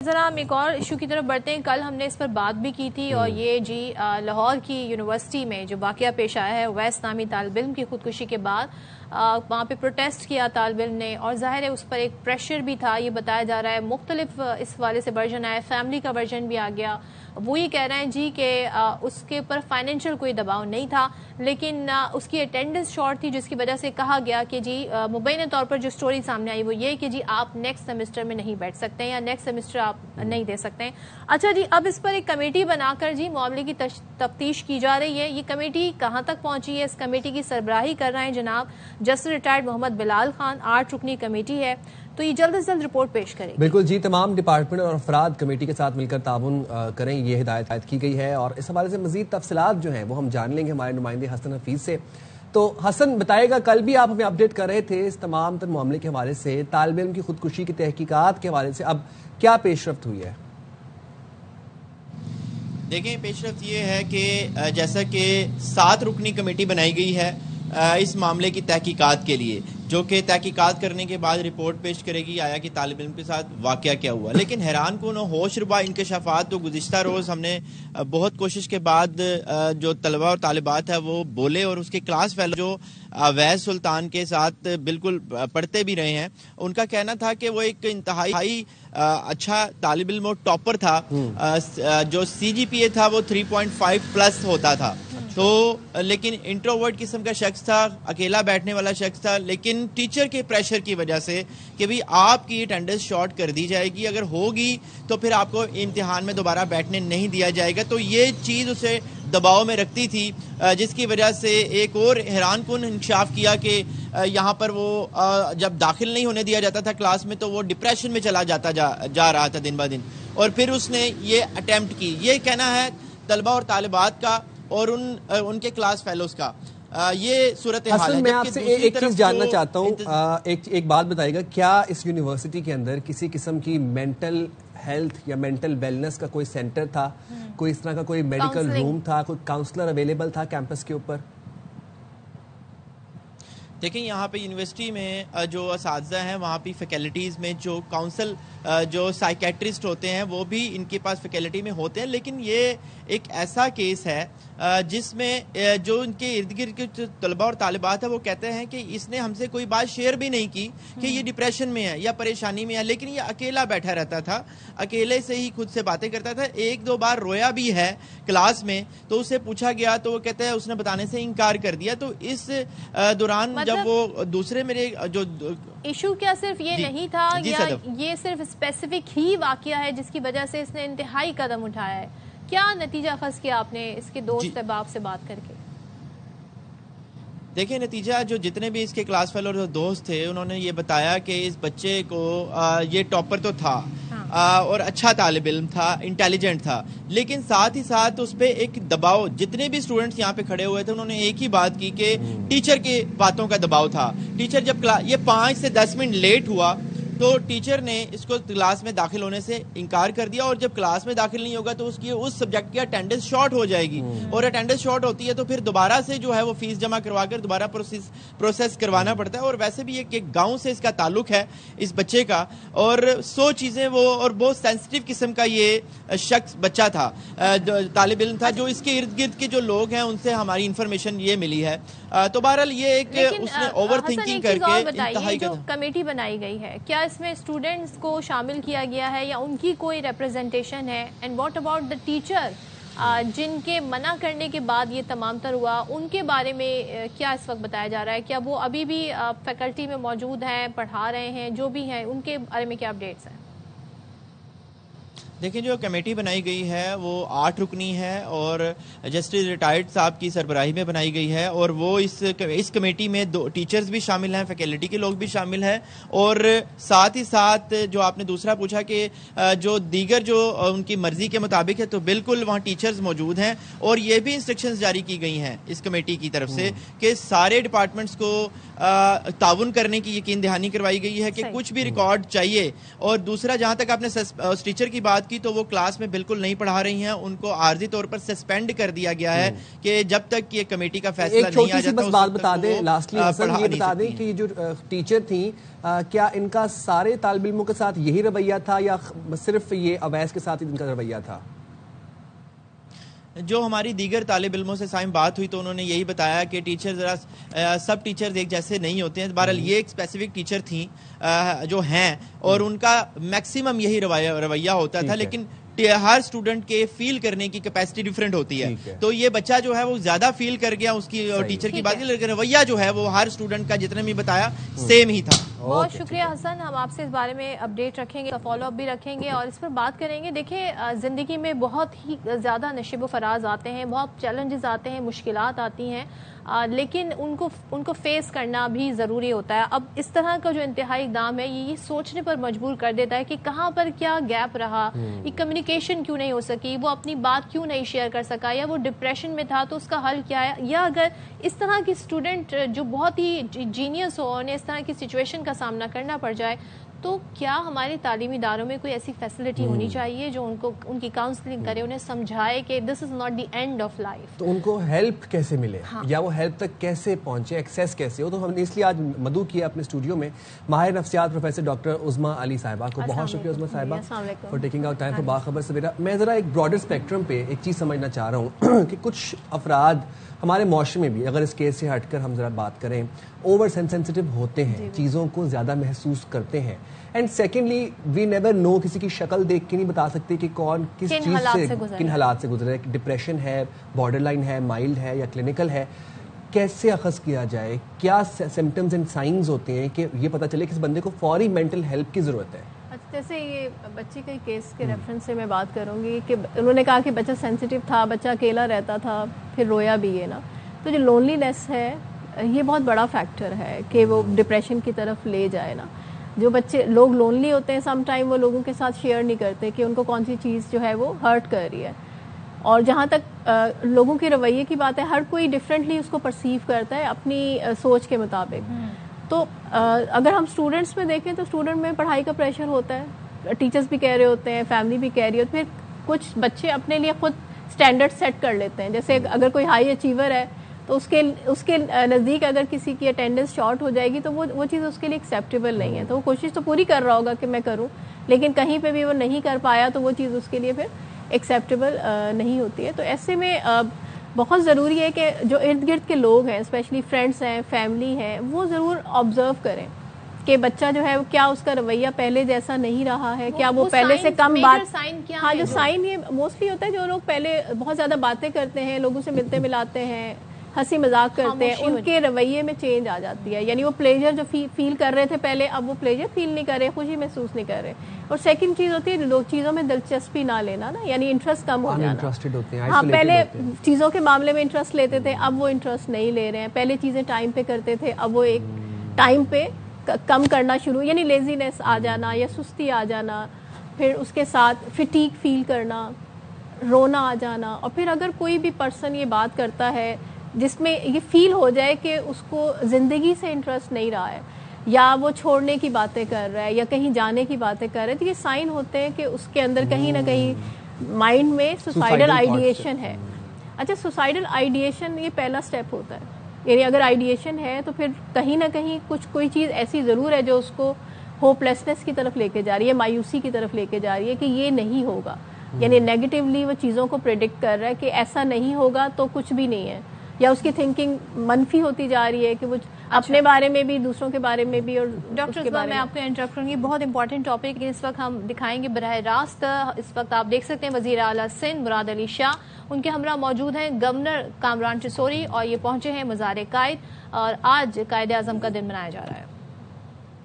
ذرا ہم ایک اور ایشو کی طرف بڑھتے ہیں. کل ہم نے اس پر بات بھی کی تھی اور یہ لاہور کی یونیورسٹی میں جو واقعہ پیش آیا ہے اویس نامی طالب علم کی خودکشی کے بعد وہاں پہ پروٹیسٹ کیا طالب علم نے اور ظاہر ہے اس پر ایک پریشر بھی تھا. یہ بتایا جا رہا ہے مختلف اس والے سے ورژن آئے, فیملی کا ورژن بھی آ گیا. وہ یہ کہہ رہے ہیں جی کہ اس کے اوپر فائنینشیل کوئی دباؤ نہیں تھا لیکن اس کی اٹینڈنس شارٹ تھی جس کی وجہ سے کہا گیا کہ جی مبینہ طور پر جو سٹوری سامنے آئی وہ یہ کہ جی آپ نیکسٹ سیمسٹر میں نہیں بیٹھ سکتے ہیں یا نیکسٹ سیمسٹر آپ نہیں دے سکتے ہیں. اچھا جی, اب اس پر ایک کمیٹی بنا کر جی معاملے کی تفتیش کی جا رہی ہے. یہ کمیٹی کہاں تک پہنچی ہے؟ اس کمیٹی کی سربراہی کر رہے ہیں جناب جسٹس ریٹائرڈ محمد بلال خان. 8 رکنی کمیٹی ہے تو یہ جلد از جلد رپورٹ پیش کرے گی. بالکل جی, تمام ڈپارٹمنٹ اور افراد کمیٹی کے ساتھ مل کر تعاون کریں, یہ ہدایت کی گئی ہے. اور اس حوالے سے مزید تفصیلات جو ہیں وہ ہم جان لیں گے ہمارے نمائندے حسن حفیظ سے. تو حسن بتائے گا, کل بھی آپ ہمیں اپڈیٹ کر رہے تھے اس تمام تر معاملے کے حوالے سے, طالب علم کی خودکشی کی تحقیقات کے حوالے سے اب کیا پیش رفت ہوئی ہے؟ دیکھیں, پیش رفت یہ ہے کہ جیسا کہ 7 رکنی کمیٹی بنائی گئی ہے اس معاملے کی تحقیقات کے لیے, جو کہ تحقیقات کرنے کے بعد رپورٹ پیش کرے گی آیا کہ طالب علم کے ساتھ واقعہ کیا ہوا. لیکن حیران کن و ہوش ربا انکشافات تو گزشتہ روز ہم نے بہت کوشش کے بعد جو طلبہ اور طالبات ہیں وہ بولے, اور اس کے کلاس فیلو جو اویس سلطان کے ساتھ بالکل پڑھتے بھی رہے ہیں, ان کا کہنا تھا کہ وہ ایک انتہائی اچھا طالب علم اور ٹاپر تھا. جو CGPA تھا وہ 3.5 پلس ہوتا تھا. تو لیکن انٹروورٹ قسم کا شخص تھا, اکیلا بیٹھنے والا شخص تھا. لیکن ٹیچر کے پریشر کی وجہ سے کہ بھی آپ کی اٹینڈنس شارٹ کر دی جائے گی, اگر ہوگی تو پھر آپ کو امتحان میں دوبارہ بیٹھنے نہیں دیا جائے گا. تو یہ چیز اسے دباؤ میں رکھتی تھی, جس کی وجہ سے ایک اور حیران کن انکشاف کیا کہ یہاں پر وہ جب داخل نہیں ہونے دیا جاتا تھا کلاس میں تو وہ ڈپریشن میں چلا جا رہا تھا دن بہ دن. اور پھر اس نے یہ اٹیمپٹ کی. یہ کہنا ہے طلبہ اور طالبات کا اور ان کے کلاس فیلوز کا. یہ صورتحال ہے. میں آپ سے ایک چیز جاننا چاہتا ہوں, ایک بات بتائیے گا, کیا اس یونیورسٹی کے اندر کسی قسم کی مینٹل ہیلتھ یا مینٹل ویلنس کا کوئی سینٹر تھا, کوئی اس طرح کا کوئی میڈیکل روم تھا, کوئی کاؤنسلر اویلیبل تھا کیمپس کے اوپر؟ دیکھیں, یہاں پہ یونیورسٹی میں جو اساتذہ ہیں وہاں پہ فیکلٹیز میں جو کاؤنسل جو سائیکیٹرسٹ ہوتے ہیں وہ بھی ان کے پاس فیکلٹی میں ہوتے ہیں. لیکن یہ ایک ایسا کیس ہے جس میں جو ان کے ارد گرد کے طلباء اور طالبات ہیں وہ کہتے ہیں کہ اس نے ہم سے کوئی بات شیئر بھی نہیں کی کہ یہ ڈپریشن میں ہے یا پریشانی میں ہے, لیکن یہ اکیلا بیٹھا رہتا تھا, اکیلے سے ہی خود سے باتیں کرتا تھا. 1-2 بار رویا بھی ہے کلاس میں, تو اسے پوچھا گیا تو وہ کہتا ہے اس نے بتانے سے انکار کر دیا. تو اس دوران جب وہ دوسرے میرے جو ایشو کیا صرف یہ نہیں تھا یا یہ صرف اسپیسیفک ہی واقعہ ہے جس کی وجہ سے اس نے انتہائی قدم اٹھایا ہے؟ کیا نتیجہ خاص کیا آپ نے اس کے دوست احباب سے بات کر کے؟ دیکھیں, نتیجہ جو جتنے بھی اس کے کلاس فیلو اور دوست تھے انہوں نے یہ بتایا کہ اس بچے کو یہ ٹاپر تو تھا اور اچھا طالب علم تھا, انٹیلیجنٹ تھا, لیکن ساتھ ہی ساتھ اس پہ ایک دباؤ, جتنے بھی اسٹوڈنٹس یہاں پہ کھڑے ہوئے تھے انہوں نے ایک ہی بات کی کہ ٹیچر کی باتوں کا دباؤ تھا. ٹیچر جب یہ 5 سے 10 منٹ لیٹ ہوا تو ٹیچر نے اس کو کلاس میں داخل ہونے سے انکار کر دیا, اور جب کلاس میں داخل نہیں ہوگا تو اس سبجیکٹ کی اٹینڈنس شارٹ ہو جائے گی, اور اٹینڈنس شارٹ ہوتی ہے تو پھر دوبارہ سے جو ہے وہ فیس جمع کروا کر دوبارہ پروسیس کروانا پڑتا ہے. اور ویسے بھی ایک گاؤں سے اس کا تعلق ہے اس بچے کا, اور 100 چیزیں وہ, اور بہت سینسٹیو قسم کا یہ شخص بچہ تھا, طالب علم تھا. جو اس کے ارد گرد کے جو لوگ ہیں ان سے ہماری انفارمیشن یہ ملی ہے. تو بہرحال یہ ایک اس نے اوور تھنکنگ کر کے انتہائی جو کمیٹی بنائی گئی ہے, کیا اس میں اسٹوڈنٹس کو شامل کیا گیا ہے یا ان کی کوئی ریپرزنٹیشن ہے؟ And what about the teacher جن کے منع کرنے کے بعد یہ تمام تر ہوا, ان کے بارے میں کیا اس وقت بتایا جا رہا ہے؟ کیا وہ ابھی بھی فیکلٹی میں موجود ہیں, پڑھا رہے ہیں, جو بھی ہیں ان کے بارے میں کیا اپڈیٹس ہیں؟ دیکھیں, جو کمیٹی بنائی گئی ہے وہ 8 رکنی ہے اور جسٹس ریٹائرڈ صاحب کی سربراہی میں بنائی گئی ہے, اور وہ اس کمیٹی میں 2 ٹیچرز بھی شامل ہیں, فیکلٹی کے لوگ بھی شامل ہیں, اور ساتھ ہی ساتھ جو آپ نے دوسرا پوچھا کہ جو دیگر جو ان کی مرضی کے مطابق ہے, تو بالکل وہاں ٹیچرز موجود ہیں. اور یہ بھی انسٹرکشنز جاری کی گئی ہیں اس کمیٹی کی طرف سے کہ سارے ڈپارٹمنٹس کو تعاون کرنے کی یقین دہانی کروائی گئی ہے کہ کچھ بھی ریکارڈ چاہیے. اور دوسرا, جہاں تک آپ نے اس ٹیچر کی بات بات کی تو وہ کلاس میں بالکل نہیں پڑھا رہی ہیں, ان کو عارضی طور پر سسپینڈ کر دیا گیا ہے کہ جب تک یہ کمیٹی کا فیصلہ نہیں آ جاتا. بس بات بتا دیں لاسٹلی حسن, یہ بتا دیں کہ جو ٹیچر تھیں کیا ان کا سارے طالب علموں کے ساتھ یہی رویہ تھا یا صرف یہ اویس کے ساتھ ان کا رویہ تھا؟ جو ہماری دیگر طالب علموں سے سائم بات ہوئی تو انہوں نے یہی بتایا کہ ٹیچر ذرا سب ٹیچرز ایک جیسے نہیں ہوتے ہیں. بہرحال یہ ایک اسپیسیفک ٹیچر تھیں جو ہیں اور ان کا میکسیمم یہی رویہ ہوتا تھا, لیکن ہر اسٹوڈنٹ کے فیل کرنے کی کیپیسٹی ڈیفرنٹ ہوتی ہے. تو یہ بچہ جو ہے وہ زیادہ فیل کر گیا اس کی ٹیچر کی بات, لیکن رویہ جو ہے وہ ہر اسٹوڈنٹ کا جتنے بھی بتایا سیم ہی تھا. بہت شکریہ حسن, ہم آپ سے اس بارے میں اپڈیٹ رکھیں گے, فالو اپ بھی رکھیں گے اور اس پر بات کریں گے. دیکھیں زندگی میں بہت ہی زیادہ نشیب و فراز آتے ہیں, بہت چیلنجز آتے ہیں, مشکلات آتی ہیں, لیکن ان کو فیس کرنا بھی ضروری ہوتا ہے. اب اس طرح کا جو انتہائی اقدام ہے یہ سوچنے پر مجبور کر دیتا ہے کہ کہاں پر کیا گیپ رہا, یہ کمیونیکیشن کیوں نہیں ہو سکی, وہ اپنی بات کیوں نہیں شیئر کر سکا, یا وہ ڈپریشن میں تھا تو اس کا حل کیا ہے, یا اگر اس طرح کی اسٹوڈنٹ جو بہت ہی جینیس ہو انہیں اس طرح کی سچویشن کا سامنا کرنا پڑ جائے تو کیا ہمارے تعلیمی اداروں میں کوئی ایسی فیسلٹی ہونی چاہیے جو ان کی کاؤنسلنگ کرے, انہیں سمجھائے کہ this is not the end of life. تو ان کو ہیلپ کیسے ملے یا وہ ہیلپ تک کیسے پہنچے, ایکسیس کیسے ہو. تو ہم نے اس لیے آج مدعو کیا اپنے اسٹوڈیو میں ماہر نفسیات پروفیسر ڈاکٹر عظمیٰ علی صاحبہ کو. بہت شکریہ عظمیٰ صاحبہ for taking out time for باخبر سویرا. میں ذرا ایک براڈر اسپیکٹرم پہ ایک چیز سمجھنا چاہ رہا ہوں کہ کچھ افراد ہمارے معاشرے میں بھی, اگر اس کیس سے ہٹ کر ہم ذرا بات کریں, اوور سینسٹیو ہوتے ہیں, چیزوں کو زیادہ محسوس کرتے ہیں. And secondly we never know, کسی کی شکل دیکھ کے نہیں بتا سکتے کہ کون کس چیز سے کن حالات سے گزرے. ڈپریشن ہے, بارڈر لائن ہے, مائلڈ ہے یا کلینکل ہے. کیسے اخذ کیا جائے, کیا سمپٹمز اینڈ سائنز ہوتے ہیں کہ یہ پتہ چلے کہ اس بندے کو فوری مینٹل ہیلپ کی ضرورت ہے؟ جیسے یہ بچے کے کیس کے ریفرنس سے میں بات کروں گی کہ انہوں نے کہا کہ بچہ سینسیٹیو تھا, بچہ اکیلا رہتا تھا, پھر رویا بھی ہے نا. تو جو لونلی نیس ہے یہ بہت بڑا فیکٹر ہے کہ وہ ڈپریشن کی طرف لے جائے نا. جو بچے لوگ لونلی ہوتے ہیں سم ٹائم وہ لوگوں کے ساتھ شیئر نہیں کرتے کہ ان کو کون سی چیز جو ہے وہ ہرٹ کر رہی ہے. اور جہاں تک لوگوں کے رویے کی بات ہے, ہر کوئی ڈفرینٹلی اس کو پرسیو کرتا ہے اپنی سوچ کے مطابق. تو اگر ہم اسٹوڈنٹس میں دیکھیں تو اسٹوڈنٹ میں پڑھائی کا پریشر ہوتا ہے, ٹیچرز بھی کہہ رہے ہوتے ہیں, فیملی بھی کہہ رہی ہوتی ہے. پھر کچھ بچے اپنے لیے خود اسٹینڈرڈ سیٹ کر لیتے ہیں, جیسے اگر کوئی ہائی اچیور ہے تو اس کے نزدیک اگر کسی کی اٹینڈنس شارٹ ہو جائے گی تو وہ چیز اس کے لیے ایکسیپٹیبل نہیں ہے. تو وہ کوشش تو پوری کر رہا ہوگا کہ میں کروں, لیکن کہیں پہ بھی وہ نہیں کر پایا تو وہ چیز اس کے لیے پھر ایکسیپٹیبل نہیں ہوتی ہے. تو ایسے میں بہت ضروری ہے کہ جو ارد گرد کے لوگ ہیں, اسپیشلی فرینڈس ہیں, فیملی ہیں, وہ ضرور آبزرو کریں کہ بچہ جو ہے کیا اس کا رویہ پہلے جیسا نہیں رہا ہے, کیا وہ پہلے سے کم بات. ہاں, جو سائن یہ موسٹلی ہوتا ہے جو لوگ پہلے بہت زیادہ باتیں کرتے ہیں, لوگوں سے ملتے ملاتے ہیں, ہنسی مذاق کرتے ہیں, ان کے رویے میں چینج آ جاتی ہے. یعنی وہ پلیجر جو فیل کر رہے تھے پہلے, اب وہ پلیجر فیل نہیں کر رہے, خوشی محسوس نہیں کر رہے. اور سیکنڈ چیز ہوتی ہے لوگ چیزوں میں دلچسپی نہ لینا نا, یعنی انٹرسٹ کم ہو جانا. ہاں, پہلے چیزوں کے معاملے میں انٹرسٹ لیتے تھے, اب وہ انٹرسٹ نہیں لے رہے ہیں. پہلے چیزیں ٹائم پہ کرتے تھے, اب وہ ایک ٹائم پہ کم کرنا شروع, یعنی لیزینس آ جانا یا سستی آ جانا. پھر اس کے ساتھ فٹیگ فیل کرنا, رونا آ جانا. اور پھر اگر کوئی بھی پرسن یہ بات کرتا ہے جس میں یہ فیل ہو جائے کہ اس کو زندگی سے انٹرسٹ نہیں رہا ہے, یا وہ چھوڑنے کی باتیں کر رہا ہے, یا کہیں جانے کی باتیں کر رہا ہے, تو یہ سائن ہوتے ہیں کہ اس کے اندر کہیں نہ کہیں مائنڈ میں سوسائڈل آئیڈیشن ہے. اچھا, سوسائڈل آئیڈیشن یہ پہلا سٹیپ ہوتا ہے. یعنی اگر آئیڈیشن ہے تو پھر کہیں نہ کہیں کوئی چیز ایسی ضرور ہے جو اس کو ہوپ لیسنس کی طرف لے کے جا رہی ہے, مایوسی کی طرف لے کے جا رہی ہے کہ یہ نہیں ہوگا. یعنی نیگیٹیولی وہ چیزوں کو پریڈکٹ کر رہا ہے کہ ایسا نہیں ہوگا تو کچھ بھی نہیں ہے, یا اس کی تھنکنگ منفی ہوتی جا رہی ہے کہ وہ اپنے بارے میں بھی, دوسروں کے بارے میں بھی. اور ڈاکٹر میں آپ کو انٹرپٹ کروں گی, بہت امپورٹنٹ ٹاپک اس وقت ہم دکھائیں گے براہ راست. اس وقت آپ دیکھ سکتے ہیں وزیر اعلیٰ سندھ مراد علی شاہ, ان کے ہمراہ موجود ہیں گورنر کامران ٹیسوری, اور یہ پہنچے ہیں مزار قائد, اور آج قائد اعظم کا دن منایا جا رہا ہے.